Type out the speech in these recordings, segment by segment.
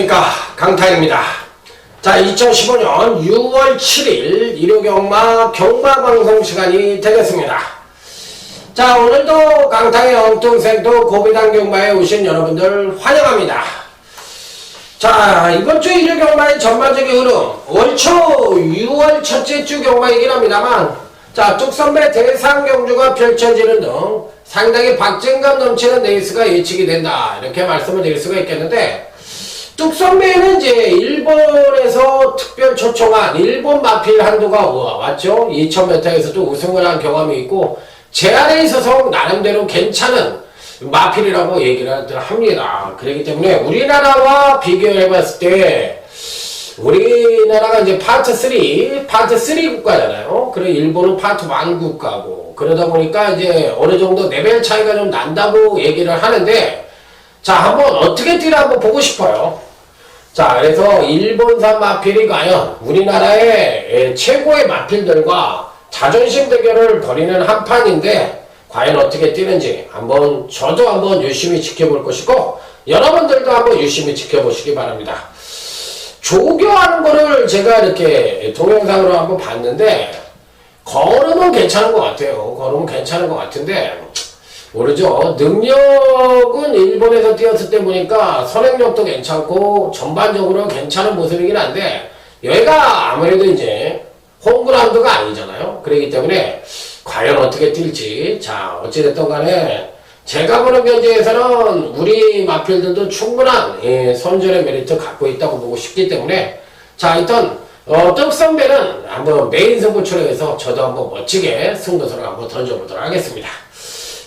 안녕하십니까, 강타입니다. 자, 2015년 6월 7일 일요경마 경마방송 시간이 되겠습니다. 자, 오늘도 강타의 엉뚱생도 고비당 경마에 오신 여러분들 환영합니다. 자, 이번주 일요경마의 전반적인 흐름, 월초 6월 첫째 주 경마이긴 합니다만, 자, 뚝선배 대상 경주가 펼쳐지는 등 상당히 박진감 넘치는 레이스가 예측이 된다, 이렇게 말씀을 드릴 수가 있겠는데, 뚝선배는 이제 일본에서 특별 초청한 일본 마필 한두가 왔죠. 2000m에서도 우승을 한 경험이 있고, 제안에 있어서 나름대로 괜찮은 마필이라고 얘기를 합니다. 그렇기 때문에 우리나라와 비교해 봤을 때, 우리나라가 이제 파트 3 국가잖아요. 그리고 일본은 파트 1 국가고, 그러다 보니까 이제 어느 정도 레벨 차이가 좀 난다고 얘기를 하는데, 자, 한번 어떻게 뛰나 한번 보고 싶어요. 자, 그래서 일본산 마필이 과연 우리나라의 최고의 마필들과 자존심 대결을 벌이는 한 판인데, 과연 어떻게 뛰는지 저도 한번 유심히 지켜볼 것이고, 여러분들도 한번 유심히 지켜보시기 바랍니다. 조교하는 거를 제가 이렇게 동영상으로 한번 봤는데, 걸음은 괜찮은 것 같아요. 걸음은 괜찮은 것 같은데, 모르죠. 능력은 일본에서 뛰었을 때 보니까 선행력도 괜찮고 전반적으로 괜찮은 모습이긴 한데, 여기가 아무래도 이제 홈그라운드가 아니잖아요. 그렇기 때문에 과연 어떻게 뛸지, 자, 어찌됐든 간에 제가 보는 견지에서는 우리 마필들도 충분한 선전의 메리트 갖고 있다고 보고 싶기 때문에, 자, 일단 떡선배는 한번 메인 승부처로 해서 저도 한번 멋지게 승부수를 한번 던져보도록 하겠습니다.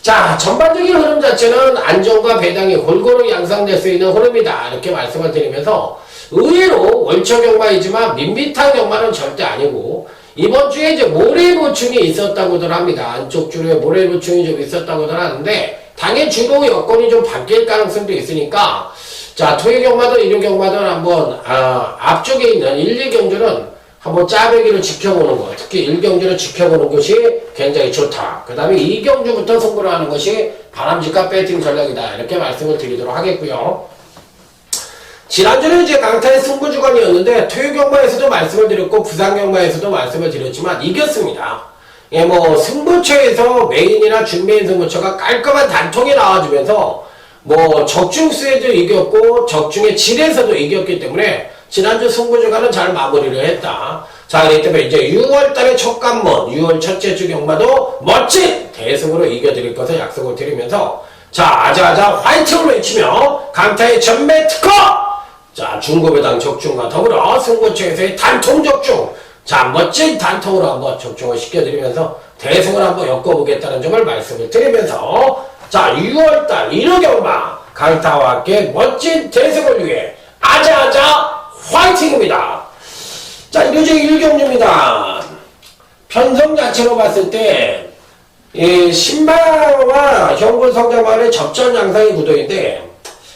자, 전반적인 흐름 자체는 안정과 배당이 골고루 양상될 수 있는 흐름이다, 이렇게 말씀을 드리면서, 의외로 월초 경마이지만 밋밋한 경마는 절대 아니고, 이번 주에 이제 모래 보충이 있었다고들 합니다. 안쪽 줄에 모래 보충이 좀 있었다고들 하는데, 당일 주로 여건이 좀 바뀔 가능성도 있으니까, 자, 토요 경마든 일요 경마든 한번 앞쪽에 있는 1, 2경주는 한번 짜배기를 지켜보는 것, 특히 1경주를 지켜보는 것이 굉장히 좋다. 그 다음에 2경주부터 승부를 하는 것이 바람직한 배팅 전략이다, 이렇게 말씀을 드리도록 하겠고요. 지난주는 이제 강타의 승부주간이었는데, 토요 경마에서도 말씀을 드렸고 부산 경마에서도 말씀을 드렸지만 이겼습니다. 예, 뭐 승부처에서 메인이나 준메인 승부처가 깔끔한 단통이 나와주면서 뭐 적중수에도 이겼고 적중의 질에서도 이겼기 때문에 지난주 승부주간은 잘 마무리를 했다. 자, 그렇기 때문에 이제 6월달의 첫 관문, 6월 첫째 주 경마도 멋진 대승으로 이겨드릴 것을 약속을 드리면서, 자, 아자아자 화이팅을 외치며 강타의 전매 특허! 자, 중고배당 적중과 더불어 승부처에서의 단통 적중, 자, 멋진 단통으로 한번 적중을 시켜드리면서 대승을 한번 엮어보겠다는 점을 말씀을 드리면서, 자, 6월달 1호 경마 강타와 함께 멋진 대승을 위해 아자아자 화이팅입니다. 자, 일요주 1경주입니다. 편성 자체로 봤을 때 신마와 현군 성장만의 접전 양상의 구도인데,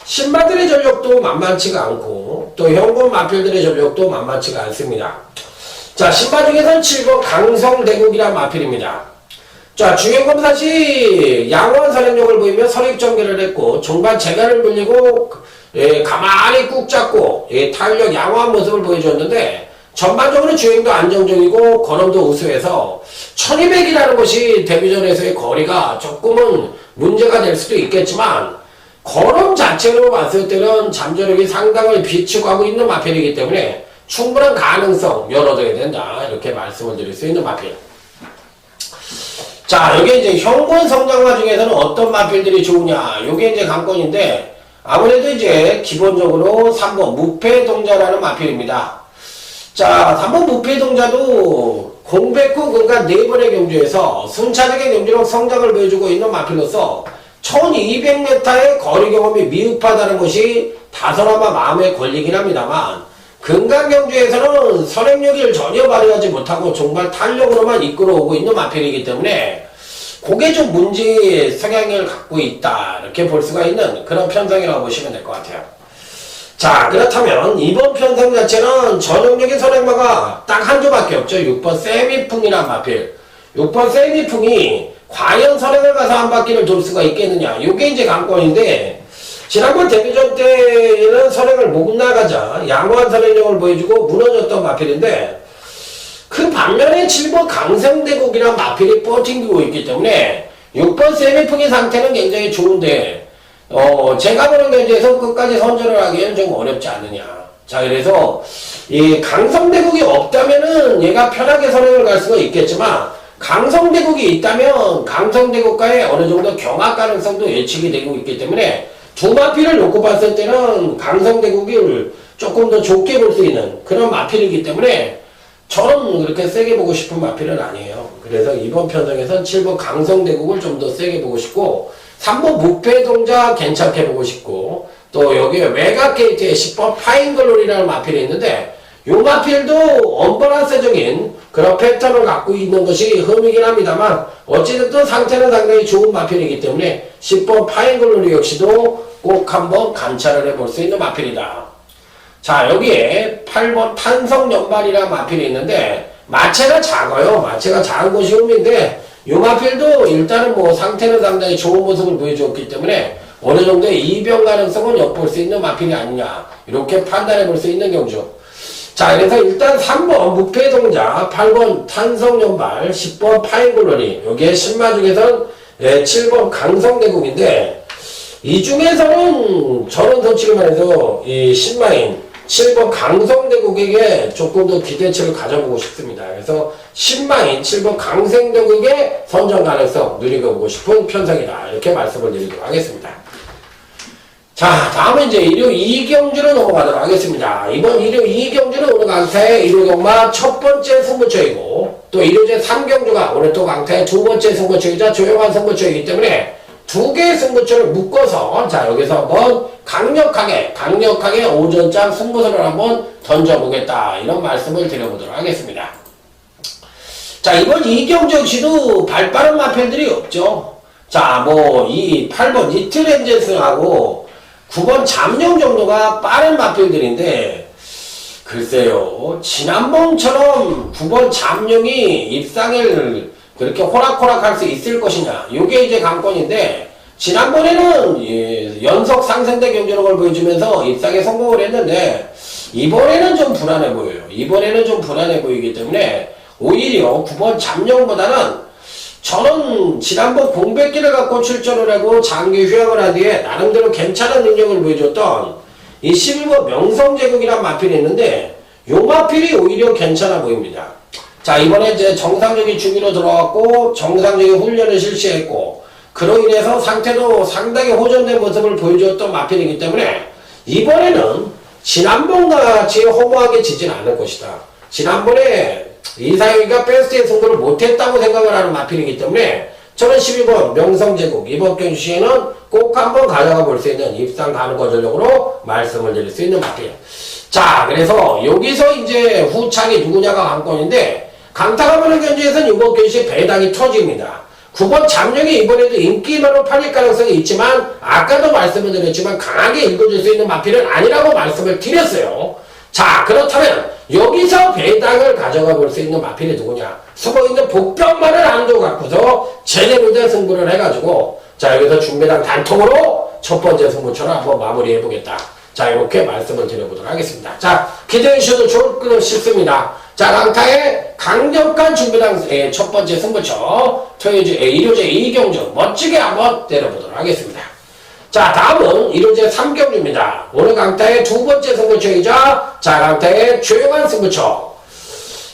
신마들의 전력도 만만치가 않고 또 현군 마필들의 전력도 만만치가 않습니다. 자, 신마 중에서는 7번 강성대국이란 마필입니다. 자, 중형검사시 양호한 선행력을 보이며 선익전개를 했고, 종반 재간을 물리고 가만히 꾹 잡고 탄력 양호한 모습을 보여줬는데, 전반적으로 주행도 안정적이고 걸음도 우수해서 1200이라는 것이 데뷔전에서의 거리가 조금은 문제가 될 수도 있겠지만, 걸음 자체로 봤을 때는 잠재력이 상당히 비추고 하고 있는 마필이기 때문에 충분한 가능성 열어둬야 된다, 이렇게 말씀을 드릴 수 있는 마필. 자, 여기 이제 현군 성장화 중에서는 어떤 마필들이 좋으냐, 요게 이제 관건인데, 아무래도 이제 기본적으로 3번 무패동자라는 마필입니다. 자, 3번 무패동자도 공백후 그러니까 4번의 경주에서 순차적인 경주로 성장을 보여주고 있는 마필로서 1200m의 거리 경험이 미흡하다는 것이 다소나마 마음에 걸리긴 합니다만, 금강 경주에서는 선행력을 전혀 발휘하지 못하고 정말 탄력으로만 이끌어오고 있는 마필이기 때문에 그게 좀 문제 성향을 갖고 있다, 이렇게 볼 수가 있는 그런 편성이라고 보시면 될 것 같아요. 자, 그렇다면 이번 편성 자체는 전형적인 선행마가 딱 한 조밖에 없죠. 6번 세미풍이란 마필. 6번 세미풍이 과연 선행을 가서 한 바퀴를 돌 수가 있겠느냐, 요게 이제 관건인데, 지난번 데뷔전 때는 선행을 못 나가자 양호한 선행력을 보여주고 무너졌던 마필인데 그 반면에 7번 강성대국이란 마필이 버팅기고 있기 때문에 6번 세미풍의 상태는 굉장히 좋은데 제가 보는 견지에서 끝까지 선전을 하기에는 좀 어렵지 않느냐. 자, 그래서 이 강성대국이 없다면은 얘가 편하게 선행을 갈 수가 있겠지만 강성대국이 있다면 강성대국과의 어느 정도 경합 가능성도 예측이 되고 있기 때문에 두 마필을 놓고 봤을 때는 강성대국을 조금 더 좋게 볼 수 있는 그런 마필이기 때문에 저는 그렇게 세게 보고 싶은 마필은 아니에요. 그래서 이번 편성에선 7번 강성대국을 좀 더 세게 보고 싶고 3번 무패동자 괜찮게 보고 싶고 또 여기에 외곽게이트에 10번 파인글로리라는 마필이 있는데 이 마필도 언밸런스적인 그런 패턴을 갖고 있는 것이 흠이긴 합니다만 어찌됐든 상태는 상당히 좋은 마필이기 때문에 10번 파인글로리 역시도 꼭 한번 관찰을 해볼 수 있는 마필이다. 자, 여기에 8번 탄성연말이라는 마필이 있는데 마체가 작아요. 마체가 작은 것이 흠인데 이 마필도 일단은 뭐 상태는 상당히 좋은 모습을 보여줬기 때문에 어느 정도의 이변 가능성은 엿볼 수 있는 마필이 아니냐 이렇게 판단해 볼 수 있는 경주. 자, 그래서 일단 3번 무패동자, 8번 탄성연발, 10번 파인글로리 여기에 신마 중에서는 7번 강성대국인데 이 중에서는 저는 솔직히 말해서 이 신마인 7번 강성대국에게 조금 더 기대치를 가져보고 싶습니다. 그래서 신마인 7번 강성대국의 선정 가능성 누리고보고 싶은 편성이다. 이렇게 말씀을 드리도록 하겠습니다. 자, 다음은 이제 일요 2경주로 넘어가도록 하겠습니다. 이번 일요 2경주는 오늘 강타의 일요 경마 첫 번째 승부처이고 또 일요제 3경주가 오늘 또 강타의 두 번째 승부처이자 조용한 승부처이기 때문에 두 개의 승부처를 묶어서 자 여기서 한번 강력하게 오전장 승부선을 한번 던져보겠다 이런 말씀을 드려보도록 하겠습니다. 자, 이번 2경주 역시도 발빠른 마필들이 없죠. 자, 뭐 이 8번 이틀엔젤스하고 9번 잠룡 정도가 빠른 마필들인데 글쎄요 지난번처럼 9번 잠룡이 입상을 그렇게 호락호락할 수 있을 것이냐 요게 이제 관건인데 지난번에는 연속 상승대 경주력을 보여주면서 입상에 성공을 했는데 이번에는 좀 불안해 보여요. 이번에는 좀 불안해 보이기 때문에 오히려 9번 잠룡보다는 저는 지난번 공백기를 갖고 출전을 하고 장기 휴양을 한 뒤에 나름대로 괜찮은 능력을 보여줬던 이 11번 명성제국이란 마필이 있는데 요 마필이 오히려 괜찮아 보입니다. 자, 이번에 이제 정상적인 주기로 들어왔고 정상적인 훈련을 실시했고 그로 인해서 상태도 상당히 호전된 모습을 보여줬던 마필이기 때문에 이번에는 지난번과 같이 허무하게 지진 않을 것이다. 지난번에 이상희가 베스트의 승부를 못했다고 생각을 하는 마필이기 때문에 저는 12번 명성제국 이번 경주 시에는 꼭 한번 가져가 볼 수 있는 입상 가능한 전력으로 말씀을 드릴 수 있는 마필. 자, 그래서 여기서 이제 후창이 누구냐가 관건인데 강타가 보는 경주에서는 이번 경주에 배당이 터집니다. 9번 잠룡이 이번에도 인기만으로 팔릴 가능성이 있지만 아까도 말씀을 드렸지만 강하게 읽어줄 수 있는 마필은 아니라고 말씀을 드렸어요. 자, 그렇다면 여기서 배당을 가져가 볼 수 있는 마필이 누구냐? 숨어있는 복병만을 안도 갖고서 제대로 된 승부를 해가지고 자, 여기서 중배당 단통으로 첫 번째 승부처럼 한번 마무리해보겠다. 자, 이렇게 말씀을 드려보도록 하겠습니다. 자, 기대해 주셔도 좋을 것 싶습니다. 자, 강타의 강력한 중배당 첫 번째 승부처 일요제 2경주 멋지게 한번 때려보도록 하겠습니다. 자, 다음은 일요제 3경주입니다. 오늘 강타의 두 번째 승부처이자 자, 강타의 조용한 승부처.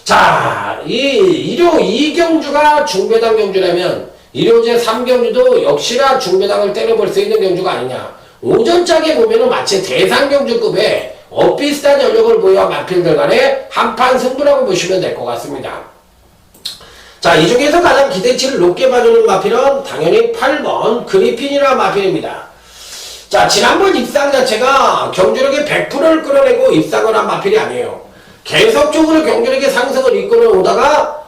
자, 이 일요 2경주가 중배당 경주라면 일요제 3경주도 역시나 중배당을 때려볼 수 있는 경주가 아니냐. 오전짝에 보면은 마치 대상경주급의 엇비슷한 전력을 보유한 마필들 간의 한판 승부라고 보시면 될 것 같습니다. 자, 이 중에서 가장 기대치를 높게 봐주는 마필은 당연히 8번 그리핀이라는 마필입니다. 자, 지난번 입상 자체가 경주력의 100%를 끌어내고 입상을 한 마필이 아니에요. 계속적으로 경주력의 상승을 이끌어 오다가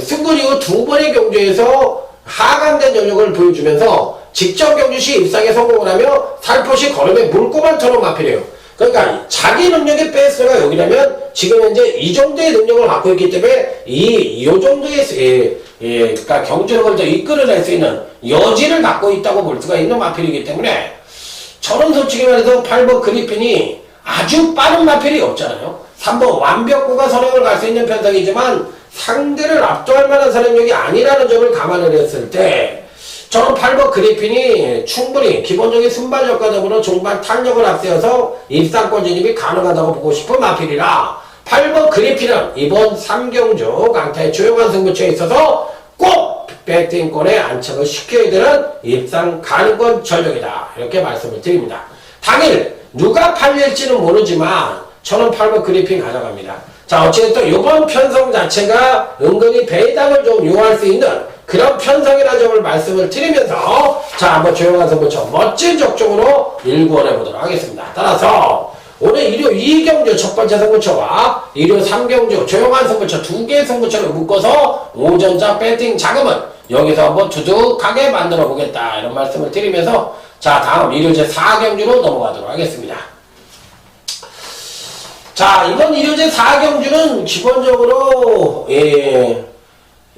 승군 이후 두 번의 경주에서 하강된 전력을 보여주면서 직전 경주 시 입상에 성공을 하며 살포시 걸음에 물고만 터는 마필이에요. 그러니까 자기 능력의 베이스가 여기라면 지금 현재 이 정도의 능력을 갖고 있기 때문에 이 정도의 그러니까 경주력을 더 이끌어낼 수 있는 여지를 갖고 있다고 볼 수가 있는 마필이기 때문에 저는 솔직히 말해서 8번 그리핀이 아주 빠른 마필이 없잖아요. 3번 완벽구가 선행을 갈 수 있는 편성이지만 상대를 압도할 만한 선행력이 아니라는 점을 감안을 했을 때 저는 8번 그리핀이 충분히 기본적인 순발력과 더불어 종반 탄력을 앞세워서 입상권 진입이 가능하다고 보고 싶은 마필이라 8번 그리핀은 이번 3경주 강타의 조용한 승부처에 있어서 꼭 배팅권에 안착을 시켜야 되는 입상 가능권 전력이다. 이렇게 말씀을 드립니다. 당일 누가 팔릴지는 모르지만 저는 8번 그리핀 가져갑니다. 자, 어쨌든 이번 편성 자체가 은근히 배당을 좀 요할 수 있는 그런 편성이라는 점을 말씀을 드리면서 자, 한번 조용한 승부처 멋진 적중으로 일구원해 보도록 하겠습니다. 따라서 오늘 일요 2경주 첫 번째 승부처와 일요 3경주 조용한 승부처 두 개의 승부처를 묶어서 오전자 배팅 자금은 여기서 한번 두둑하게 만들어 보겠다 이런 말씀을 드리면서 자, 다음 일요제 4경주로 넘어가도록 하겠습니다. 자, 이번 일요제 4경주는 기본적으로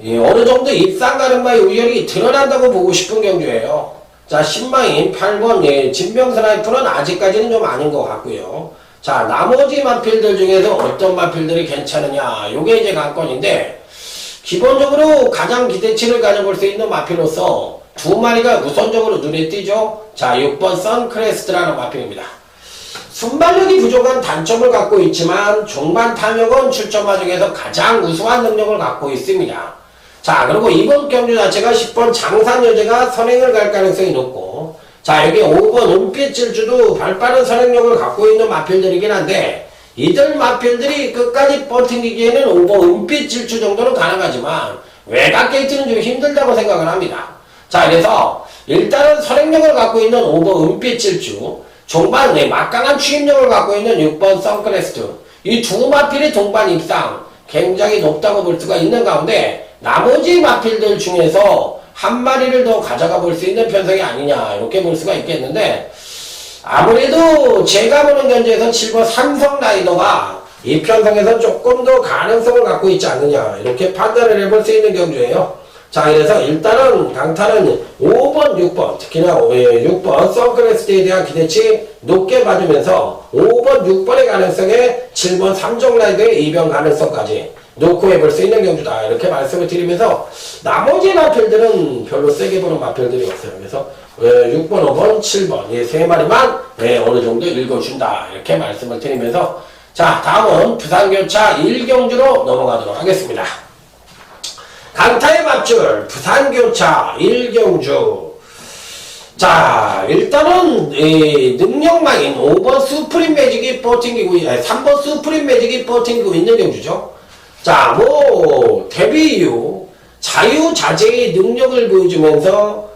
어느 정도 입상 가능마의 우열이 드러난다고 보고 싶은 경주예요. 자, 신마인 8번 진명스나이프는 아직까지는 좀 아닌 것 같고요. 자, 나머지 마필들 중에서 어떤 마필들이 괜찮으냐 요게 이제 관건인데 기본적으로 가장 기대치를 가져볼 수 있는 마필로서 두 마리가 우선적으로 눈에 띄죠. 자, 6번 선크레스트라는 마필입니다. 순발력이 부족한 단점을 갖고 있지만 종반 탄력은 출전마 중에서 가장 우수한 능력을 갖고 있습니다. 자, 그리고 이번 경주 자체가 10번 장산여제가 선행을 갈 가능성이 높고 자, 여기 5번 은빛 질주도 발빠른 선행력을 갖고 있는 마필들이긴 한데 이들 마필들이 끝까지 버티기에는 5번 은빛 질주 정도는 가능하지만 외곽 게이트는 좀 힘들다고 생각을 합니다. 자, 그래서 일단은 선행력을 갖고 있는 5번 은빛 질주 종반 막강한 추임력을 갖고 있는 6번 선크레스트 이 두 마필의 동반 입상 굉장히 높다고 볼 수가 있는 가운데 나머지 마필들 중에서 한 마리를 더 가져가 볼 수 있는 편성이 아니냐 이렇게 볼 수가 있겠는데 아무래도 제가 보는 견제에서 7번 삼성라이더가 이 편성에서 조금 더 가능성을 갖고 있지 않느냐 이렇게 판단을 해볼 수 있는 경주예요. 자, 그래서 일단은 강타는 5번, 6번 특히나 6번 선크레스트에 대한 기대치 높게 봐주면서 5번, 6번의 가능성에 7번 삼성라이더의 이변 가능성까지 놓고 해볼 수 있는 경주다 이렇게 말씀을 드리면서 나머지 마필들은 별로 세게 보는 마필들이 없어요. 그래서 6번, 5번, 7번 이 세 마리만 어느 정도 읽어준다 이렇게 말씀을 드리면서 자, 다음은 부산교차 1경주로 넘어가도록 하겠습니다. 강타의 맛줄 부산교차 1경주 자, 일단은 능력망인 5번 수프림 매직이 버팅기고 3번 수프림 매직이 버팅기고 있는 경주죠. 자, 데뷔 이후 자유자재의 능력을 보여주면서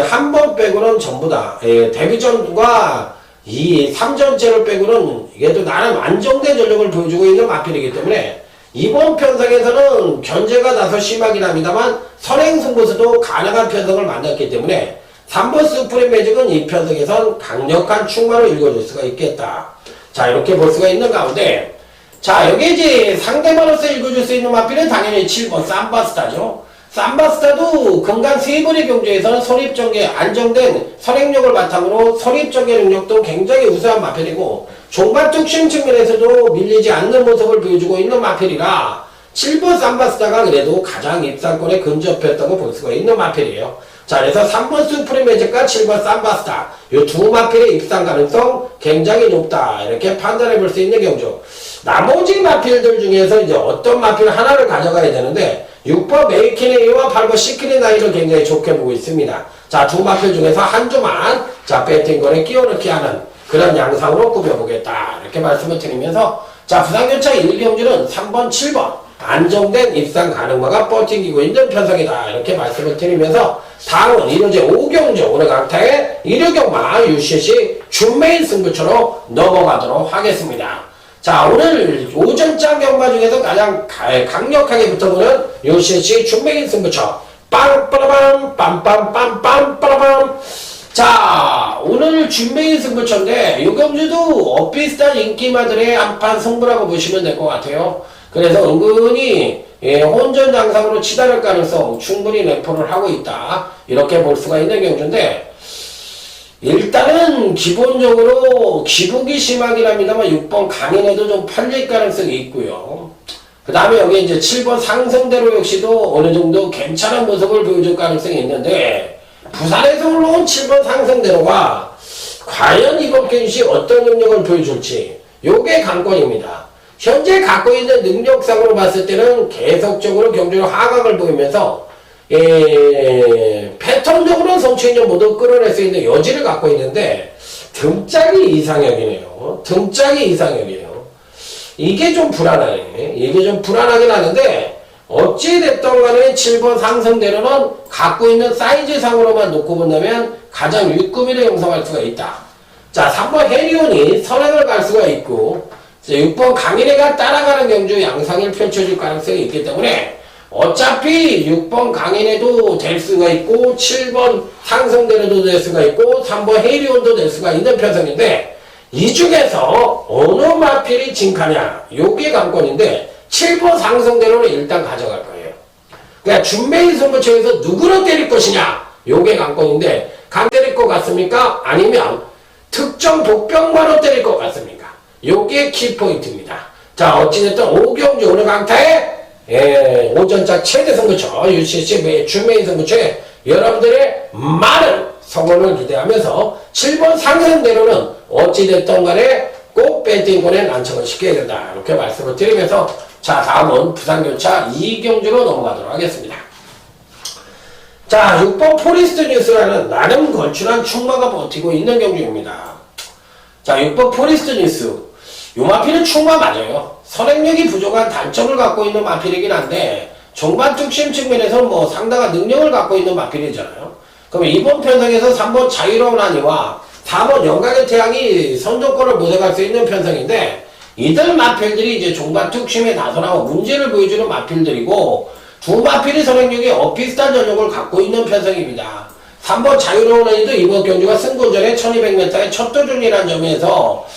한 번 빼고는 전부 다 데뷔전과 이 3전째를 빼고는 이게 또 나름 안정된 전력을 보여주고 있는 마필이기 때문에 이번 편성에서는 견제가 다소 심하긴 합니다만 선행 승부수도 가능한 편성을 만났기 때문에 3번 수프림 매직은 이 편성에선 강력한 충마로 읽어줄 수가 있겠다. 자, 이렇게 볼 수가 있는 가운데 자, 여기 이제 상대방으로서 읽어줄 수 있는 마필은 당연히 7번 삼바스타죠. 삼바스타도 근간 세 번의 경주에서는 선입전개 안정된 선행력을 바탕으로 선입전개 능력도 굉장히 우수한 마필이고 종반 뚝심 측면에서도 밀리지 않는 모습을 보여주고 있는 마필이라 7번 삼바스타가 그래도 가장 입상권에 근접했다고 볼 수가 있는 마필이에요. 자, 그래서 3번 수프림 매직과 7번 삼바스타 이 두 마필의 입상 가능성 굉장히 높다 이렇게 판단해 볼 수 있는 경주. 나머지 마필들 중에서 이제 어떤 마필 하나를 가져가야 되는데 6번 메이키네이와 8번 시크릿나이를 굉장히 좋게 보고 있습니다. 자, 두 마필 중에서 한 주만 자, 배팅권에 끼워넣기 하는 그런 양상으로 꾸며보겠다 이렇게 말씀을 드리면서 자, 부산교차 1경주는 3번 7번 안정된 입상 가능마가 버팅기고 있는 편성이다 이렇게 말씀을 드리면서 다음은 일요제 5경주 오늘 강타의 일요경마 UCC 준메인 승부처로 넘어가도록 하겠습니다. 자, 오늘 오전장 경마 중에서 가장 강력하게 붙어보는 UCC 준메인 승부처 빵빠라밤 빰빰빰빰빠라밤. 자, 오늘 준메인 승부처인데 이 경주도 엇비슷한 인기마들의 한판 승부라고 보시면 될 것 같아요. 그래서 은근히 혼전 양상으로 치달을 가능성 충분히 내포를 하고 있다 이렇게 볼 수가 있는 경주인데 일단은 기본적으로 기복이 심하긴 합니다만 6번 강인에도 좀 팔릴 가능성이 있고요. 그 다음에 여기 이제 7번 상승대로 역시도 어느 정도 괜찮은 모습을 보여줄 가능성이 있는데, 부산에서 올라온 7번 상승대로가 과연 이번 경시 어떤 능력을 보여줄지, 요게 관건입니다. 현재 갖고 있는 능력상으로 봤을 때는 계속적으로 경주로 하강을 보이면서 패턴적으로는 성추인을 모두 끌어낼 수 있는 여지를 갖고 있는데, 등짝이 이상형이네요. 등짝이 이상형이에요. 이게 좀 불안하네. 이게 좀 불안하긴 하는데, 어찌됐던 간에 7번 상승대로는 갖고 있는 사이즈상으로만 놓고 본다면 가장 윗구미를 형성할 수가 있다. 자, 3번 해리온이 선행을 갈 수가 있고, 6번 강인애가 따라가는 경주 양상을 펼쳐줄 가능성이 있기 때문에 어차피 6번 강인애도 될 수가 있고 7번 상승대로도 될 수가 있고 3번 해리온도 될 수가 있는 편성인데, 이 중에서 어느 마필이 진카냐, 요게 관건인데 7번 상승대로는 일단 가져갈 거예요. 그러니까 준메이 승부처에서 누구를 때릴 것이냐, 요게 관건인데, 강 때릴 것 같습니까? 아니면 특정 독병마로 때릴 것 같습니까? 요게 키포인트입니다. 자, 어찌됐든 오경주 오늘 강타에 오전작 최대 승부처 UCC 준메이 승부처에 여러분들의 많은 성원을 기대하면서 7번 상승대로는 어찌됐든 간에 꼭 배팅권에 난청을 시켜야 된다, 이렇게 말씀을 드리면서, 자, 다음은 부산교차 이경주로 넘어가도록 하겠습니다. 자, 6번 포리스트 뉴스라는 나름 걸출한 충마가 버티고 있는 경주입니다. 자, 6번 포리스트 뉴스, 요 마필은 충마 맞아요. 선행력이 부족한 단점을 갖고 있는 마필이긴 한데, 종반 특심 측면에서는 뭐 상당한 능력을 갖고 있는 마필이잖아요. 그럼 이번 편성에서 3번 자유로운 한이와 4번 영광의 태양이 선두권을 모색할 수 있는 편성인데, 이들 마필들이 이제 종반 특심에 나서나고 문제를 보여주는 마필들이고, 두 마필의 선행력이 비슷한 전력을 갖고 있는 편성입니다. 3번 자유로운 한이도 이번 경주가 승부전에 1200m의 첫 도전이라는 점에서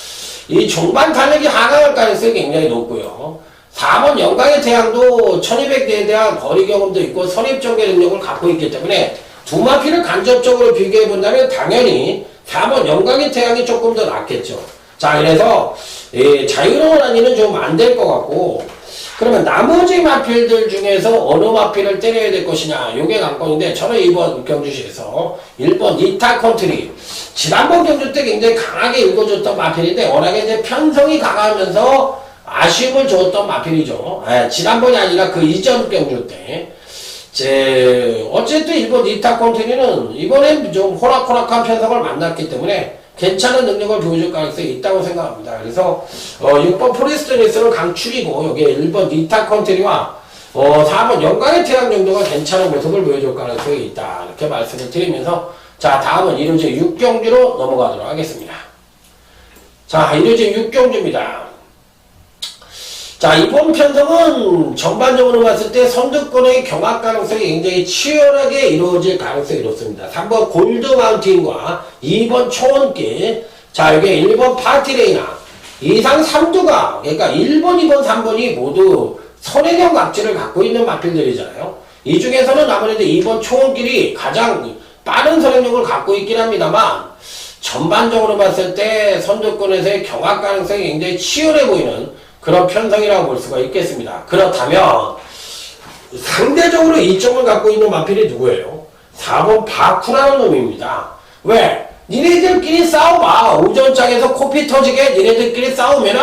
이 종반 탄력이 하강할 가능성이 굉장히 높고요. 4번 영광의 태양도 1200대에 대한 거리 경험도 있고 선입전개 능력을 갖고 있기 때문에 두 마필을 간접적으로 비교해 본다면 당연히 4번 영광의 태양이 조금 더 낫겠죠. 자, 그래서 자유로운 한이는 좀 안 될 것 같고, 그러면 나머지 마필들 중에서 어느 마필을 때려야 될 것이냐, 요게 관건인데, 저는 이번 경주시에서 1번 이타 컨트리, 지난번 경주 때 굉장히 강하게 읽어줬던 마필인데 워낙에 이제 편성이 강하면서 아쉬움을 줬던 마필이죠. 지난번이 아니라 그 이전 경주 때. 어쨌든 일본 이타 컨트리는 이번엔 좀 호락호락한 편성을 만났기 때문에 괜찮은 능력을 보여줄 가능성이 있다고 생각합니다. 그래서 6번 포리스트 뉴스는 강추이고, 여기에 1번 이타 컨트리와 4번 영광의 태양 정도가 괜찮은 모습을 보여줄 가능성이 있다, 이렇게 말씀을 드리면서, 자, 다음은 이루제 6경주로 넘어가도록 하겠습니다. 자, 이루제 6경주입니다. 자, 이번 편성은 전반적으로 봤을 때 선두권의 경합 가능성이 굉장히 치열하게 이루어질 가능성이 높습니다. 3번 골드 마운틴과 2번 초원길, 자, 여기 1번 파티레이나, 이상 3두가, 그러니까 1번, 2번, 3번이 모두 선행형 각질을 갖고 있는 마필들이잖아요. 이 중에서는 아무래도 2번 초원길이 가장 빠른 선행력을 갖고 있긴 합니다만, 전반적으로 봤을 때 선두권에서의 경합 가능성이 굉장히 치열해 보이는 그런 편성이라고 볼 수가 있겠습니다. 그렇다면 상대적으로 이점을 갖고 있는 마필이 누구예요? 4번 바쿠라는 놈입니다. 왜? 니네들끼리 싸워봐. 오전장에서 코피 터지게 니네들끼리 싸우면은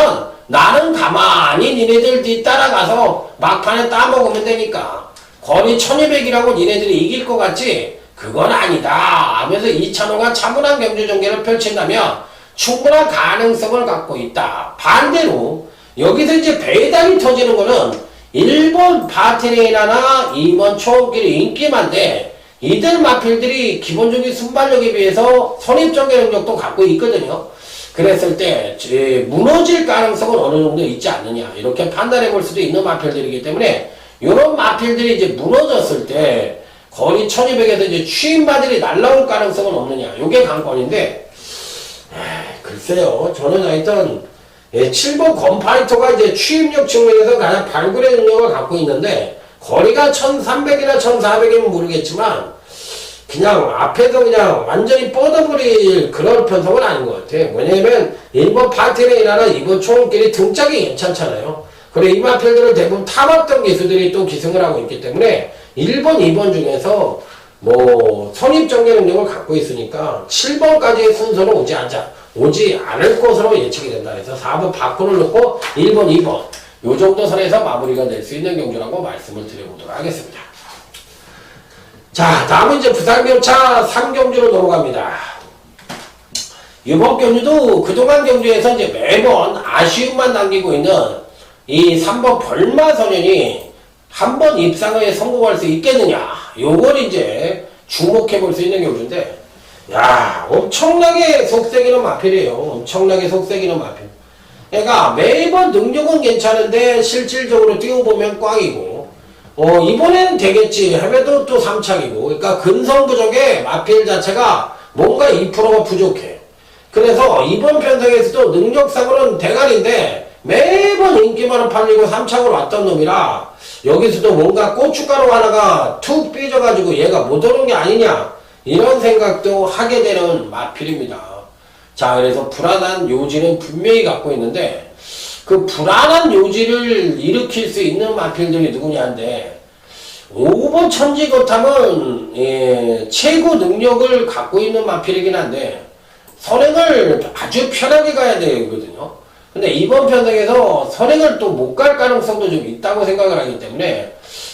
나는 가만히 니네들 뒤따라가서 막판에 따먹으면 되니까. 거리 1200이라고 니네들이 이길 것 같지? 그건 아니다 하면서 이찬호가 차분한 경주 전개를 펼친다면 충분한 가능성을 갖고 있다. 반대로 여기서 이제 배당이 터지는 거는 1번 파티레이나나 2번 초원길이 인기만데, 이들 마필들이 기본적인 순발력에 비해서 선입전개 능력도 갖고 있거든요. 그랬을 때 무너질 가능성은 어느 정도 있지 않느냐, 이렇게 판단해 볼 수도 있는 마필들이기 때문에, 이런 마필들이 이제 무너졌을 때 거리 1200에서 이제 추임마들이 날라올 가능성은 없느냐, 이게 관건인데, 글쎄요, 저는 하여튼 7번 건파이터가 이제 추임력 측면에서 가장 발굴의 능력을 갖고 있는데, 거리가 1300이나 1400이면 모르겠지만 그냥 앞에서 그냥 완전히 뻗어버릴 그런 편성은 아닌 것 같아요. 왜냐면 1번 파티레이나는 이번 초원길이 등짝이 괜찮잖아요. 그리고 이 마필들을 대부분 타봤던 기수들이 또 기승을 하고 있기 때문에 1번, 2번 중에서 뭐 선입정예 능력을 갖고 있으니까 7번까지의 순서는 오지 않을 것으로 예측이 된다. 그래서 4번 바코를 넣고 1번, 2번 요 정도 선에서 마무리가 될 수 있는 경주라고 말씀을 드려보도록 하겠습니다. 자, 다음은 이제 부산경차 3경주로 넘어갑니다. 이번 경주도 그동안 경주에서 이제 매번 아쉬움만 남기고 있는 이 3번 벌마소년이 한번 입상에 성공할 수 있겠느냐, 요걸 이제 주목해 볼 수 있는 경주인데, 야, 엄청나게 속색이는 마필이에요. 엄청나게 속색이는 마필. 그러니까 매번 능력은 괜찮은데 실질적으로 뛰어보면 꽝이고, 이번에는 되겠지 하면도 또 3착이고, 그러니까 근성부족의 마필 자체가 뭔가 2%가 부족해. 그래서 이번 편성에서도 능력상으로는 대가리인데 매번 인기만은 팔리고 3착으로 왔던 놈이라 여기서도 뭔가 고춧가루 하나가 툭 삐져가지고 얘가 못 오는 게 아니냐, 이런 생각도 하게 되는 마필입니다. 자, 그래서 불안한 요지는 분명히 갖고 있는데, 그 불안한 요지를 일으킬 수 있는 마필들이 누구냐인데, 5번 천지거탐은 최고 능력을 갖고 있는 마필이긴 한데 선행을 아주 편하게 가야 되거든요. 근데 이번 편성에서 선행을 또 못 갈 가능성도 좀 있다고 생각을 하기 때문에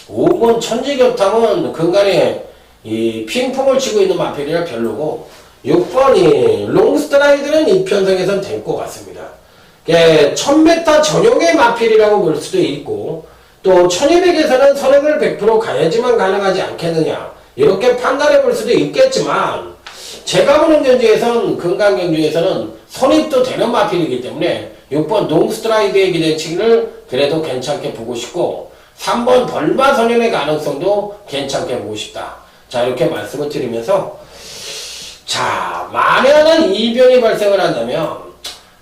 5번 천지교탐은 근간에 이 핑퐁을 치고 있는 마필이라 별로고, 6번이 롱스트라이드는 이 편성에선 될 것 같습니다. 1000m 전용의 마필이라고 볼 수도 있고, 또 1200에서는 선행을 100% 가야지만 가능하지 않겠느냐, 이렇게 판단해 볼 수도 있겠지만, 제가 보는 경주에선, 근간 경주에서는 선입도 되는 마필이기 때문에 6번 롱스트라이드의 기대치를 그래도 괜찮게 보고 싶고, 3번 벌마소년의 가능성도 괜찮게 보고 싶다. 자, 이렇게 말씀을 드리면서, 자, 만에 하나 이변이 발생을 한다면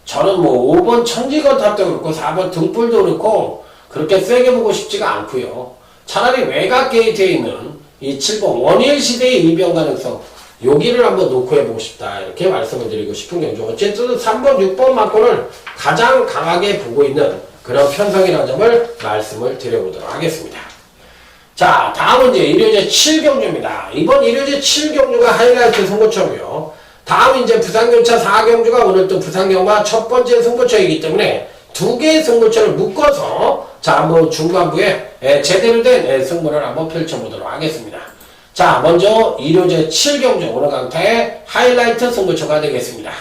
저는 뭐 5번 천지거탑도 그렇고 4번 등불도 그렇고 그렇게 세게 보고 싶지가 않고요. 차라리 외곽 게이트에 있는 이 7번 원일 시대의 이변 가능성, 여기를 한번 놓고 해보고 싶다, 이렇게 말씀을 드리고 싶은 경주. 어쨌든 3번, 6번 맞고는 가장 강하게 보고 있는 그런 편성이라는 점을 말씀을 드려보도록 하겠습니다. 자, 다음은 이제 일요제 7경주입니다. 이번 일요제 7경주가 하이라이트 승부처고요. 다음 이제 부산경차 4경주가 오늘 또 부산경마 첫 번째 승부처이기 때문에 두 개의 승부처를 묶어서 자, 한번 중반부에 제대로 된 승부를 한번 펼쳐보도록 하겠습니다. 자, 먼저 일요제 7경주 오늘 강타의 하이라이트 승부처가 되겠습니다.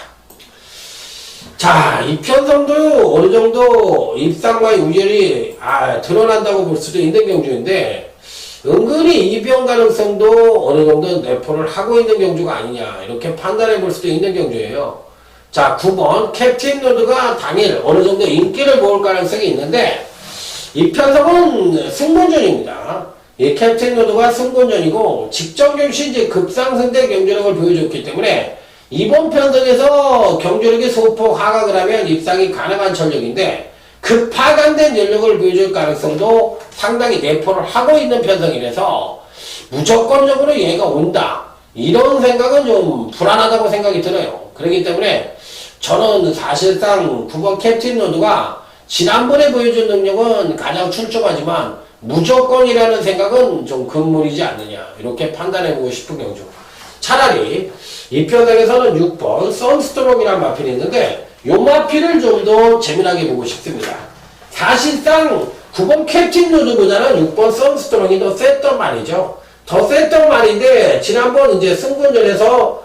자, 이 편성도 어느 정도 입상과의 우열이 드러난다고 볼 수도 있는 경주인데, 은근히 이변 가능성도 어느 정도 내포를 하고 있는 경주가 아니냐, 이렇게 판단해 볼 수도 있는 경주예요. 자, 9번 캡틴 로드가 당일 어느 정도 인기를 모을 가능성이 있는데, 이 편성은 승본전입니다. 이 캡틴 로드가 승본전이고 직전 경시 이제 급상승대 경주력을 보여줬기 때문에 이번 편성에서 경주력이 소폭 하강을 하면 입상이 가능한 전력인데, 급하강된 전력을 보여줄 가능성도 상당히 내포를 하고 있는 편성이라서 무조건적으로 얘가 온다, 이런 생각은 좀 불안하다고 생각이 들어요. 그렇기 때문에 저는 사실상 9번 캡틴 로드가 지난번에 보여준 능력은 가장 출중하지만 무조건이라는 생각은 좀 금물이지 않느냐, 이렇게 판단해보고 싶은 경주. 차라리 이 편성에서는 6번 선스트롬이라는 마필이 있는데 요 마필을 좀 더 재미나게 보고 싶습니다. 사실상 9번 캡틴 로드보다는 6번 선스트롬이 더 셌던 말이죠. 더 셌던 말인데 지난번 이제 승분전에서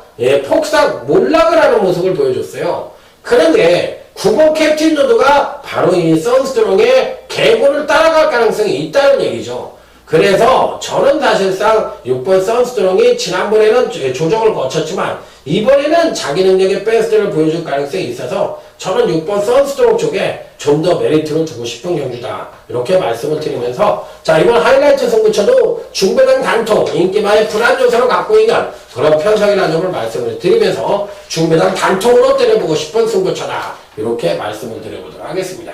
폭삭 몰락을 하는 모습을 보여줬어요. 그런데 9번 캡틴 로드가 바로 이 선스트롱의 계보를 따라갈 가능성이 있다는 얘기죠. 그래서 저는 사실상 6번 선스트롱이 지난번에는 조정을 거쳤지만 이번에는 자기 능력의 베스트를 보여줄 가능성이 있어서 저는 6번 선스트롱 쪽에 좀 더 메리트를 두고 싶은 경주다, 이렇게 말씀을 드리면서, 자, 이번 하이라이트 승부처도 중배당 단통, 인기마의 불안 요소를 갖고 있는 그런 편성이라는 점을 말씀을 드리면서 중배당 단통으로 때려보고 싶은 승부처다, 이렇게 말씀을 드려보도록 하겠습니다.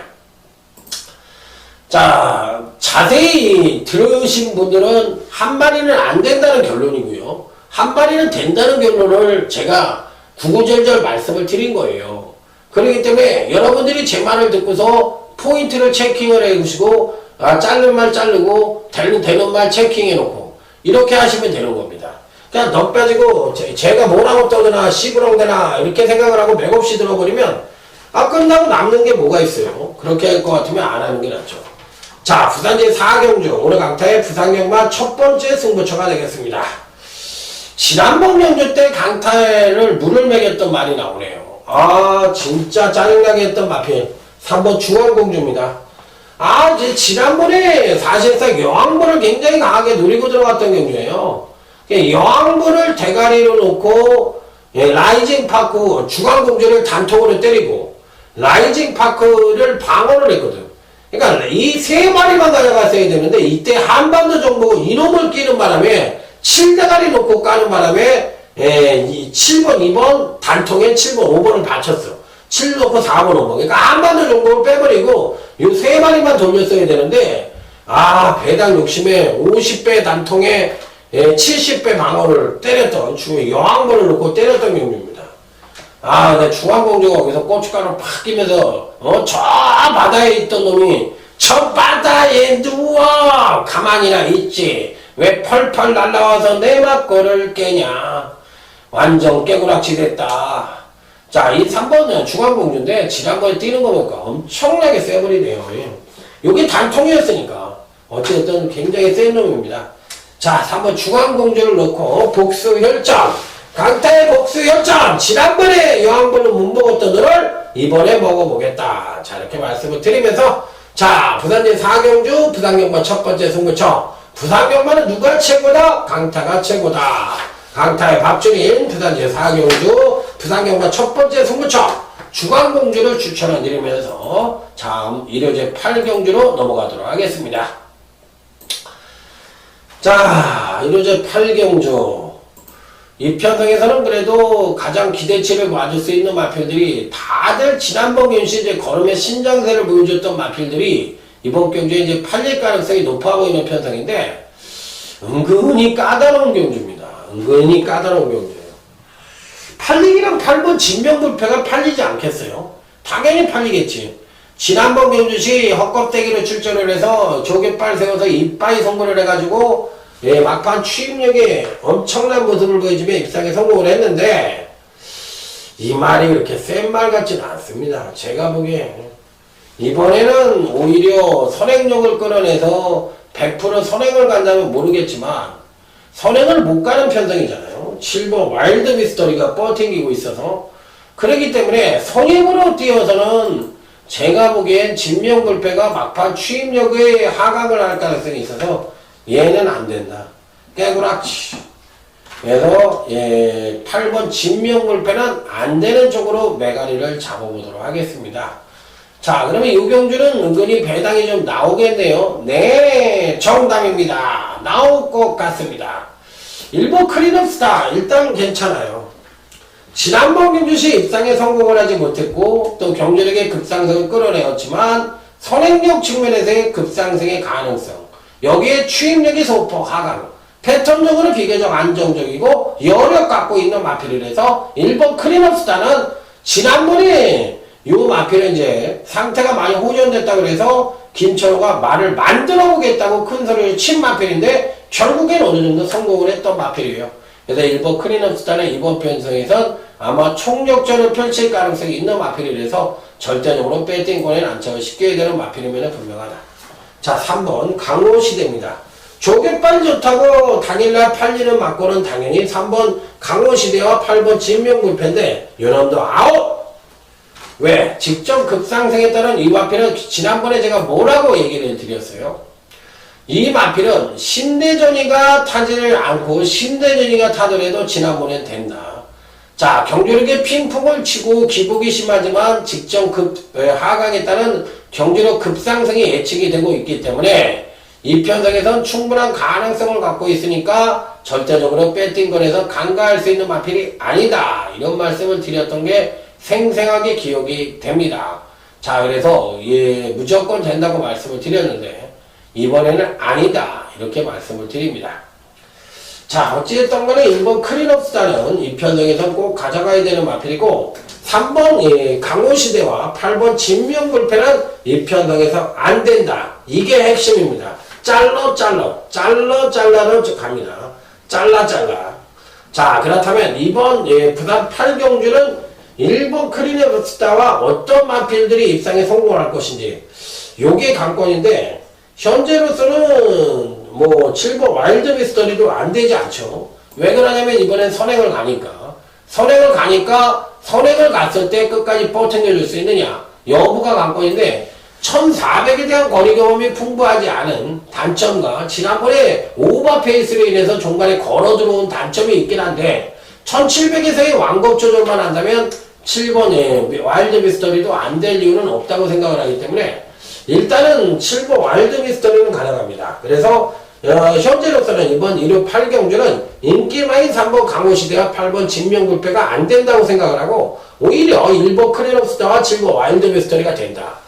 자, 자세히 들으신 분들은 한 마리는 안 된다는 결론이고요. 한 마리는 된다는 결론을 제가 구구절절 말씀을 드린 거예요. 그렇기 때문에 여러분들이 제 말을 듣고서 포인트를 체킹을 해주시고 자를 말 자르고 되는 말 체킹해놓고 이렇게 하시면 되는 겁니다. 그냥 더 빠지고 제가 뭐라고 떠드나 씨부렁대나 이렇게 생각을 하고 맥없이 들어버리면 끝나고 남는 게 뭐가 있어요. 그렇게 할 것 같으면 안 하는 게 낫죠. 자, 부산제 4경주 오늘 강타의 부산경마 첫 번째 승부처가 되겠습니다. 지난번 경주 때 강타를 물을 먹였던 말이 나오네요. 진짜 짜증나게 했던 마필 3번 중앙공주입니다. 지난번에 사실상 여왕부를 굉장히 강하게 노리고 들어갔던 경주예요. 여왕부를 대가리로 놓고 라이징 파크 중앙공주를 단통으로 때리고 라이징 파크를 방어를 했거든. 그러니까 이 세 마리만 가져갔어야 되는데 이때 한반도 정보 이놈을 끼는 바람에 7대가리 놓고 까는 바람에 7번, 2번 단통에 7번, 5번을 받쳤어. 7 놓고 4번, 5번. 그러니까 한반도 정보를 빼버리고 요 세 마리만 돌렸어야 되는데 배당 욕심에 50배 단통에 70배 방어를 때렸던 여왕벌을 놓고 때렸던 경주입니다. 근데 중앙공주가 거기서 고춧가루 팍 끼면서 저 바다에 있던 놈이 저 바다에 누워 가만히나 있지 왜 펄펄 날라와서 내 막걸을 깨냐. 완전 깨구락지 됐다. 자, 이 3번은 중앙공주인데 지난번에 뛰는 거 보니까 엄청나게 세버리네요. 요게 단통이었으니까 어쨌든 굉장히 센 놈입니다. 자, 3번 중앙공주를 넣고 복수혈전 강타의 복수혈전 지난번에 여왕벌을 못 먹었던 너를 이번에 먹어보겠다. 자, 이렇게 말씀을 드리면서 자, 부산제 4경주 부산경마 첫 번째 승부처 부산경마는 누가 최고다? 강타가 최고다. 강타의 밥줄인 부산제 4경주 부산경마 첫 번째 승부처 중앙공주를 추천을 드리면서 다음 일요제 8경주로 넘어가도록 하겠습니다. 자, 일요제 8경주 이 편성에서는 그래도 가장 기대치를 맞을 수 있는 마필들이 다들 지난번 경주에 이제 걸음의 신장세를 보여줬던 마필들이 이번 경주에 이제 팔릴 가능성이 높아 보이는 편성인데 은근히 까다로운 경주입니다. 은근히 까다로운 경주예요. 팔리기랑 8번 진명불패가 팔리지 않겠어요? 당연히 팔리겠지. 지난번 경주시 헛껍데기로 출전을 해서 조개빨 세워서 이빠이 선거를 해가지고 막판 취임력에 엄청난 모습을 보여주며 입상에 성공을 했는데 이 말이 그렇게 센 말 같지는 않습니다. 제가 보기에 이번에는 오히려 선행력을 끌어내서 100% 선행을 간다면 모르겠지만 선행을 못 가는 편성이잖아요. 7번 와일드 미스터리가 뻗팅기고 있어서 그렇기 때문에 선행으로 뛰어서는 제가 보기엔 진명불패가 막판 취임력의 하강을 할 가능성이 있어서 얘는 안 된다. 깨구락치. 그래서 8번 진명불패는 안 되는 쪽으로 메가리를 잡아보도록 하겠습니다. 자, 그러면 이 경주는 은근히 배당이 좀 나오겠네요. 네, 정답입니다. 나올 것 같습니다. 일본 클린업스타 일단 괜찮아요. 지난번 경주시 입상에 성공을 하지 못했고 또 경주력의 급상승을 끌어내었지만 선행력 측면에서의 급상승의 가능성 여기에 취임력이 소폭 하강 패턴적으로 비교적 안정적이고 여력 갖고 있는 마필이라서 일본 클린업스타는 지난번에 요 마필은 이제 상태가 많이 호전됐다고 해서 김철호가 말을 만들어 보겠다고 큰 소리를 친 마필인데 결국엔 어느 정도 성공을 했던 마필이에요. 그래서 일본 클린업스타는 이번 편성에선 아마 총력전을 펼칠 가능성이 있는 마필이라서 절대적으로 배팅권에 안착을 시켜야 되는 마필이면 분명하다. 자, 3번 강호시대입니다. 조개빨 좋다고 당일날 팔리는 막고는 당연히 3번 강호시대와 8번 진명불패인데 요놈도 아웃! 왜? 직접 급상승에 따른 이 마필은 지난번에 제가 뭐라고 얘기를 드렸어요? 이 마필은 신대전이가 타지를 않고 신대전이가 타더라도 지난번엔 된다. 자, 경주력의 핑퐁을 치고 기복이 심하지만 직전 하강에 따른 경주력 급상승이 예측이 되고 있기 때문에 이 편성에선 충분한 가능성을 갖고 있으니까 절대적으로 배팅권에서 간과할 수 있는 마필이 아니다. 이런 말씀을 드렸던 게 생생하게 기억이 됩니다. 자, 그래서 무조건 된다고 말씀을 드렸는데 이번에는 아니다. 이렇게 말씀을 드립니다. 자, 어찌됐든 간에 1번 크리너스다는 이 편성에서 꼭 가져가야 되는 마필이고, 3번 강호시대와 8번 진명불패는 이 편성에서 안 된다. 이게 핵심입니다. 잘라로 갑니다. 잘라. 자, 그렇다면 이번 부산 8경주는 1번 크리너스다와 어떤 마필들이 입상에 성공할 것인지, 요게 관건인데, 현재로서는 뭐 7번 와일드 미스터리도 안 되지 않죠. 왜 그러냐면 이번엔 선행을 가니까 선행을 갔을 때 끝까지 버텨줄 수 있느냐 여부가 관건인데, 1400에 대한 거리 경험이 풍부하지 않은 단점과 지난번에 오버 페이스로 인해서 중간에 걸어 들어온 단점이 있긴 한데, 1700에서의 완급 조절만 한다면 7번의 와일드 미스터리도 안 될 이유는 없다고 생각을 하기 때문에 일단은 7번 와일드 미스터리는 가능합니다. 그래서 현재로서는 이번 1호 8경주는 인기마인 3번 강호시대와 8번 진명불패가 안 된다고 생각을 하고, 오히려 1번 크리너스다와 7번 와일드 미스터리가 된다.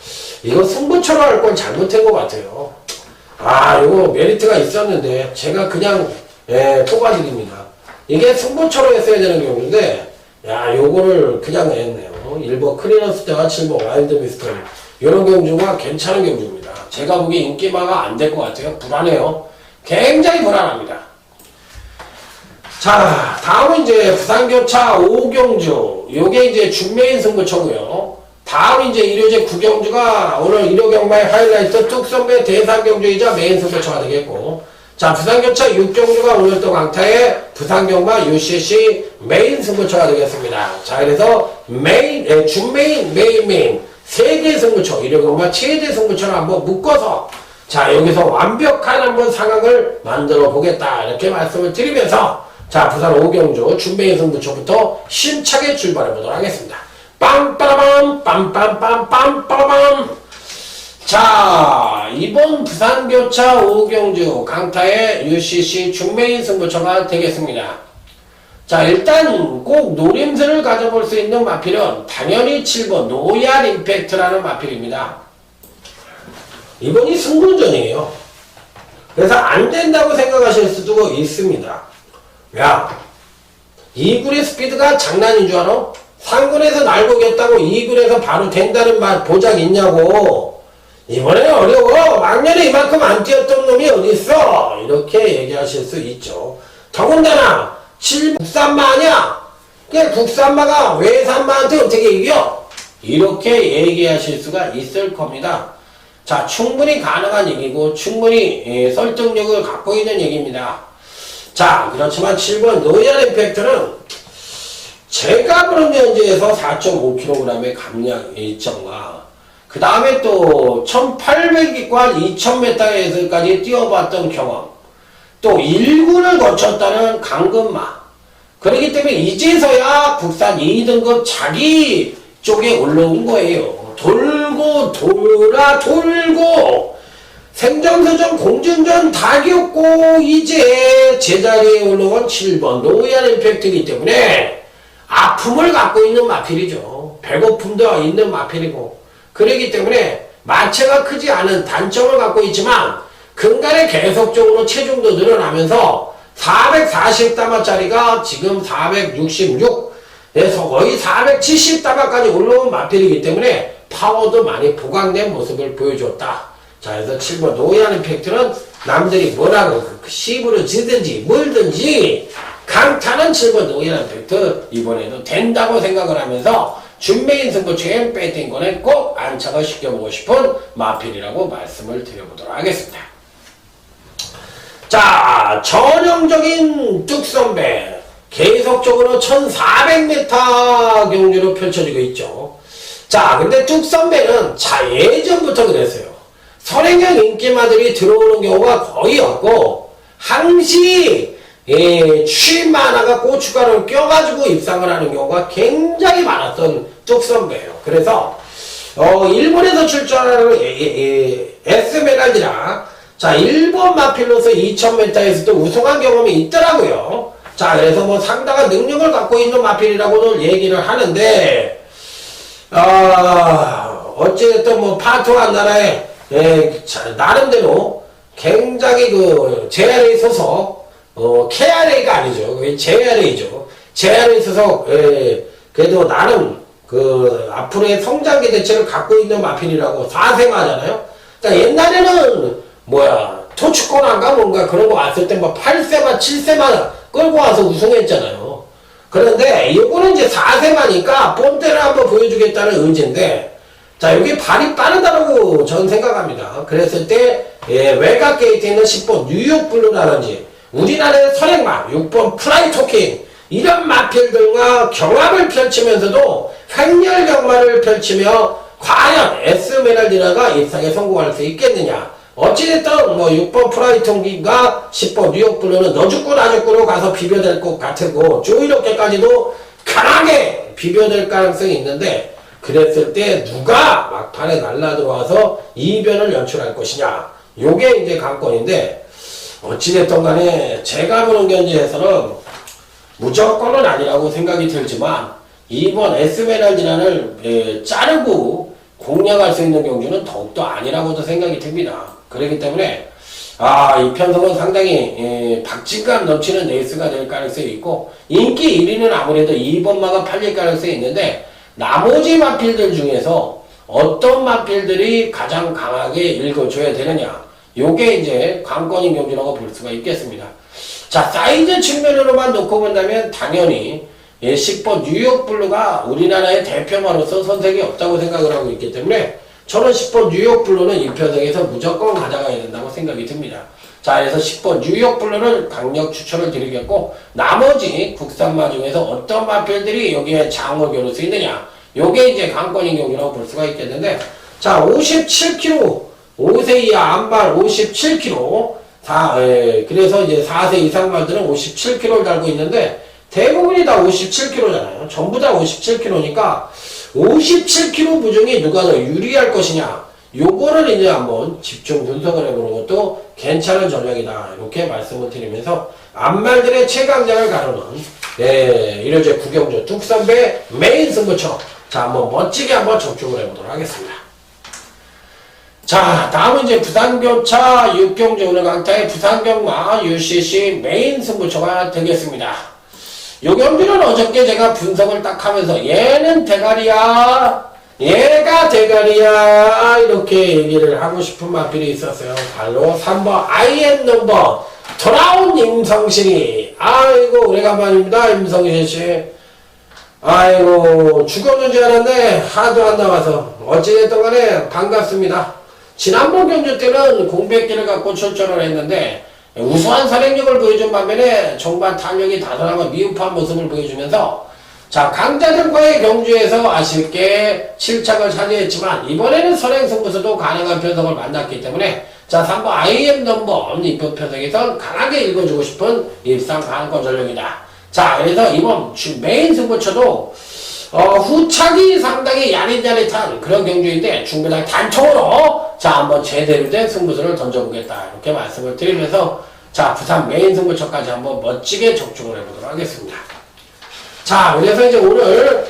이거 승부처로 할 건 잘못된 것 같아요. 이거 메리트가 있었는데 제가 그냥 뽑아드립니다. 이게 승부처로 했어야 되는 경우인데, 요거를 그냥 했네요. 1번 크리너스다와 7번 와일드 미스터리, 이런 경주가 괜찮은 경주입니다. 제가 보기에 인기마가 안 될 것 같아요. 불안해요. 굉장히 불안합니다. 자, 다음은 이제 부산교차 5경주. 요게 이제 준메인 승부처고요. 다음 이제 일요제 9경주가 오늘 일요경마의 하이라이트 뚝선배 대상경주이자 메인 승부처가 되겠고, 자, 부산교차 6경주가 오늘 또 강타의 부산경마 UCC 메인 승부처가 되겠습니다. 자, 그래서 준메인, 메인 3개 승부처, 일요경마 최대 승부처를 한번 묶어서, 자, 여기서 완벽한 한번 상황을 만들어 보겠다. 이렇게 말씀을 드리면서, 자, 부산 5경주 준메인 승부처부터 힘차게 출발해 보도록 하겠습니다. 빰빠라밤, 빰빰빰빰빰빰. 자, 이번 부산교차 5경주 강타의 UCC 준메인 승부처가 되겠습니다. 자, 일단 꼭 노림수를 가져볼 수 있는 마필은 당연히 7번 노얄 임팩트라는 마필입니다. 이번이 승부전이에요. 그래서 안 된다고 생각하실 수도 있습니다. 야, 2군의 스피드가 장난인 줄 알아? 3군에서 날고겠다고 2군에서 바로 된다는 말 보장 있냐고. 이번에는 어려워. 막년에 이만큼 안 뛰었던 놈이 어딨어. 이렇게 얘기하실 수 있죠. 더군다나 7 국산마 아냐? 그 국산마가 외산마한테 어떻게 이겨? 이렇게 얘기하실 수가 있을 겁니다. 자, 충분히 가능한 얘기고 충분히 설득력을 갖고 있는 얘기입니다. 자, 그렇지만 7번 노얄 임팩트는 제가 보는 현재에서 4.5kg의 감량 일정과 그 다음에 또 1800과 2000m에서까지 뛰어봤던 경험, 또 1군을 거쳤다는 강금마, 그렇기 때문에 이제서야 국산 2등급 자기 쪽에 올라온 거예요. 돌고 생전서전 공중전 다 겪고 이제 제자리에 올라온 7번 노얄 임팩트이기 때문에 아픔을 갖고 있는 마필이죠. 배고픔도 있는 마필이고, 그렇기 때문에 마체가 크지 않은 단점을 갖고 있지만 근간에 계속적으로 체중도 늘어나면서 440다마짜리가 지금 466에서 거의 470다마까지 올라온 마필이기 때문에 파워도 많이 보강된 모습을 보여줬다. 자, 그래서 7번 노얄 임팩트는 남들이 뭐라고 씹으러지든지 뭘든지 강타는 7번 노얄 임팩트 이번에도 된다고 생각을 하면서 준메인 승부처에 배팅권에 꼭 안착을 시켜보고 싶은 마필이라고 말씀을 드려보도록 하겠습니다. 자, 전형적인 뚝선배 계속적으로 1400m 경주로 펼쳐지고 있죠. 자, 근데 뚝선배는 예전부터 그랬어요. 선행형 인기마들이 들어오는 경우가 거의 없고 항시 취임 하나가 고춧가루를 껴가지고 입상을 하는 경우가 굉장히 많았던 뚝선배예요. 그래서 일본에서 출전하는 S메랄디라, 자, 일본 마필로서 2000m에서도 우승한 경험이 있더라고요. 자, 그래서 뭐 상당한 능력을 갖고 있는 마필이라고도 얘기를 하는데, 어찌됐든 뭐 파토한 나라에 나름대로 굉장히 그 JRA 소속 KRA가 아니죠. 그게 JRA죠. JRA 소속, 그래도 나름, 앞으로의 성장 기대치를 갖고 있는 마필이라고 4세마잖아요? 그러니까 옛날에는, 토축권한가 뭔가 그런 거 왔을 때 8세마, 7세마 끌고 와서 우승했잖아요. 그런데, 이거는 이제 4세마니까 본때를 한번 보여주겠다는 의지인데, 자, 여기 발이 빠르다고 저는 생각합니다. 그랬을 때, 외곽 게이트에 있는 10번 뉴욕 블루라든지, 우리나라의 선행마, 6번 프라이 토킹, 이런 마필들과 경합을 펼치면서도 횡렬 경마를 펼치며, 과연 에스메랄디나가 입상에 성공할 수 있겠느냐. 어찌됐든, 6번 프라이 토킹과 10번 뉴욕 블루는 너 죽고 나 죽고로 가서 비벼댈 것 같고, 조이렇게까지도 강하게 비벼댈 가능성이 있는데, 그랬을 때 누가 막판에 날라들어와서 이변을 연출할 것이냐. 요게 이제 관건인데, 어찌됐든 간에 제가 보는 견지에서는 무조건은 아니라고 생각이 들지만, 이번 에스메랄디나를 자르고 공략할 수 있는 경주는 더욱더 아니라고도 생각이 듭니다. 그렇기 때문에, 이 편성은 상당히 박진감 넘치는 레이스가 될 가능성이 있고, 인기 1위는 아무래도 2번마가 팔릴 가능성이 있는데, 나머지 마필들 중에서 어떤 마필들이 가장 강하게 읽어줘야 되느냐. 요게 이제 관건인 경주라고 볼 수가 있겠습니다. 자, 사이즈 측면으로만 놓고 본다면 당연히 10번 뉴욕 블루가 우리나라의 대표마로서 선색이 없다고 생각을 하고 있기 때문에 저는 10번 뉴욕 블루는 이 편성에서 무조건 가져가야 된다고 생각이 듭니다. 자, 그래서 10번 뉴욕 블루를 강력 추천을 드리겠고, 나머지 국산마 중에서 어떤 마필들이 여기에 장을 겨룰 수 있느냐. 요게 이제 관건인 경우라고 볼 수가 있겠는데, 자, 57kg, 5세 이하 안발 57kg, 그래서 이제 4세 이상 말들은 57kg를 달고 있는데, 대부분이 다 57kg잖아요. 전부 다 57kg니까, 57kg 부중에 누가 더 유리할 것이냐. 요거를 이제 한번 집중 분석을 해보는 것도 괜찮은 전략이다. 이렇게 말씀을 드리면서 안말들의 최강자를 가르는 이러제 구경주 뚝선배 메인 승부처, 자, 한번 멋지게 한번 접촉을 해보도록 하겠습니다. 자, 다음은 이제 부산교차 6경주 오늘 강타의 부산경마 UCC 메인 승부처가 되겠습니다. 요 경주는 어저께 제가 분석을 딱 하면서 얘는 대가리야, 얘가 대가리야, 이렇게 얘기를 하고 싶은 마필이 있었어요. 바로 3번 IM 넘버 돌아온 임성실이. 아이고 오래간만입니다. 임성실씨. 아이고 죽었는 줄 알았네. 하도 안 나와서. 어찌됐든 간에 반갑습니다. 지난번 경주 때는 공백기를 갖고 출전을 했는데 우수한 선행력을 보여준 반면에 종반 탄력이 다소하고 미흡한 모습을 보여주면서, 자, 강자들과의 경주에서 아쉽게 7착을 차지했지만 이번에는 선행승부수도 가능한 편성을 만났기 때문에, 자, 3번 IM 넘버 이번 편성에서 강하게 읽어주고 싶은 입상 강권 전력이다. 자, 그래서 이번 메인 승부처도 후착이 상당히 야릿야릿한 그런 경주인데 충분히 단총으로 자, 한번 제대로 된 승부수를 던져보겠다. 이렇게 말씀을 드리면서, 자, 부산 메인 승부처까지 한번 멋지게 적중을 해보도록 하겠습니다. 자, 그래서 이제 오늘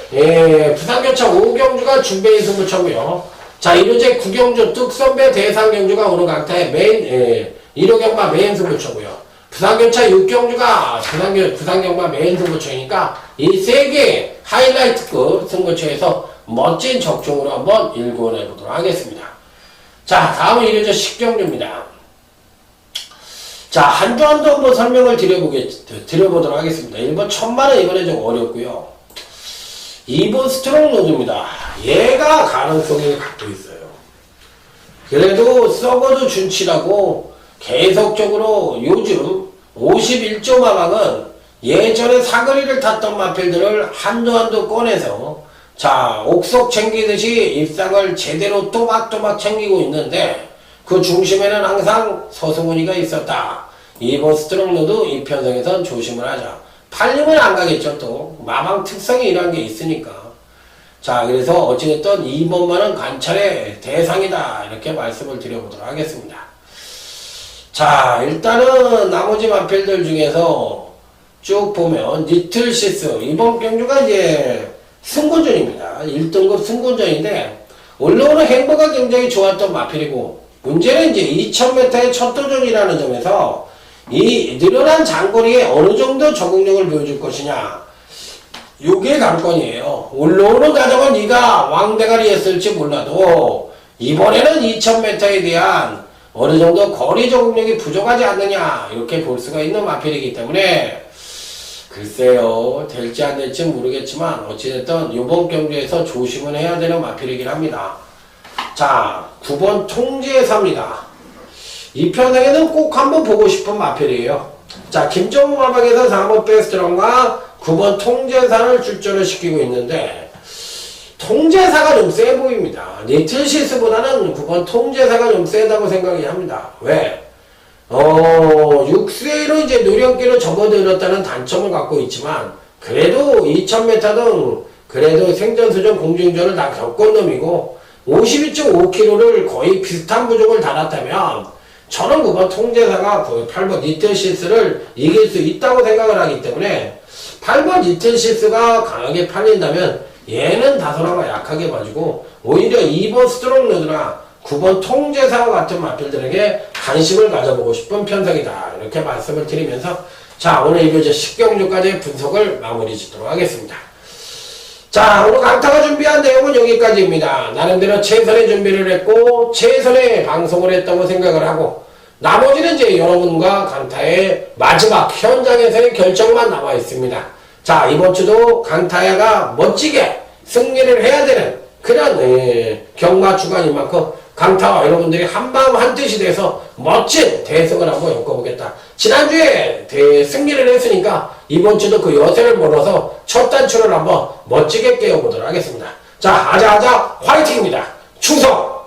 부산교차 5경주가 준메인 승부처고요. 자, 1호제 9경주 뚝선배 대상경주가 오늘 강타의 메인 1호경마 메인 승부처고요. 부산교차 6경주가 부산경마 메인 승부처이니까 이 3개 하이라이트급 승부처에서 멋진 적중으로 한번 일궈내보도록 하겠습니다. 자, 다음은 1호제 10경주입니다. 자, 한주 한번 설명을 드려보도록 하겠습니다. 1번 천만은 이번에 좀 어렵고요. 2번 스트롱 로드입니다. 얘가 가능성을 갖고 있어요. 그래도 썩어도 준치라고 계속적으로 요즘 51조 마망은 예전에 사거리를 탔던 마필들을 한두 꺼내서, 자, 옥석 챙기듯이 입상을 제대로 또박또박 챙기고 있는데, 그 중심에는 항상 서승훈이가 있었다. 2번 스트롱로드 이 편성에선 조심을 하자. 팔림은 안 가겠죠. 또 마방 특성이 이런 게 있으니까. 자, 그래서 어찌됐든 2번만은 관찰의 대상이다. 이렇게 말씀을 드려보도록 하겠습니다. 자, 일단은 나머지 마필들 중에서 쭉 보면 니틀시스 이번 경주가 이제 승군전입니다. 1등급 승군전인데 올라오는 행보가 굉장히 좋았던 마필이고, 문제는 이제 2000m의 첫 도전이라는 점에서 이 늘어난 장거리에 어느 정도 적응력을 보여줄 것이냐. 요게 관건이에요. 올라오는 과정은 네가 왕대가리 했을지 몰라도 이번에는 2000m에 대한 어느 정도 거리 적응력이 부족하지 않느냐 이렇게 볼 수가 있는 마필이기 때문에 글쎄요 될지 안 될지 모르겠지만 어찌됐든 이번 경주에서 조심은 해야 되는 마필이긴 합니다. 자 9번 통제사입니다. 이 편에는 꼭 한번 보고 싶은 마필이에요. 자 김정우 마방에서 4번 베스트런과 9번 통제사를 출전을 시키고 있는데 통제사가 좀 세 보입니다. 니틀시스보다는 9번 통제사가 좀 세다고 생각이 합니다. 왜? 6세로 이제 노령기로 접어들었다는 단점을 갖고 있지만 그래도 2000m 등 그래도 생전수전 공중전을 다 겪은 놈이고 52.5km를 거의 비슷한 부족을 달았다면 저는 9번 통제사가 거의 8번 니틀시스를 이길 수 있다고 생각을 하기 때문에 8번 니틀시스가 강하게 팔린다면 얘는 다소나마 약하게 봐주고 오히려 2번 스트롱로드나 9번 통제사와 같은 마필들에게 관심을 가져보고 싶은 편성이다. 이렇게 말씀을 드리면서 자 오늘 이교제 10경주까지의 분석을 마무리 짓도록 하겠습니다. 자 오늘 강타가 준비한 내용은 여기까지입니다. 나름대로 최선의 준비를 했고 최선의 방송을 했다고 생각을 하고 나머지는 이제 여러분과 강타의 마지막 현장에서의 결정만 남아 있습니다. 자 이번 주도 강타야가 멋지게 승리를 해야 되는 그런 경마 주간인 만큼 강타와 여러분들이 한마음 한뜻이 돼서 멋진 대승을 한번 엮어보겠다. 지난주에 승리를 했으니까 이번 주도 그 여세를 몰아서 첫 단추를 한번 멋지게 깨워보도록 하겠습니다. 자 아자아자 화이팅입니다. 충성!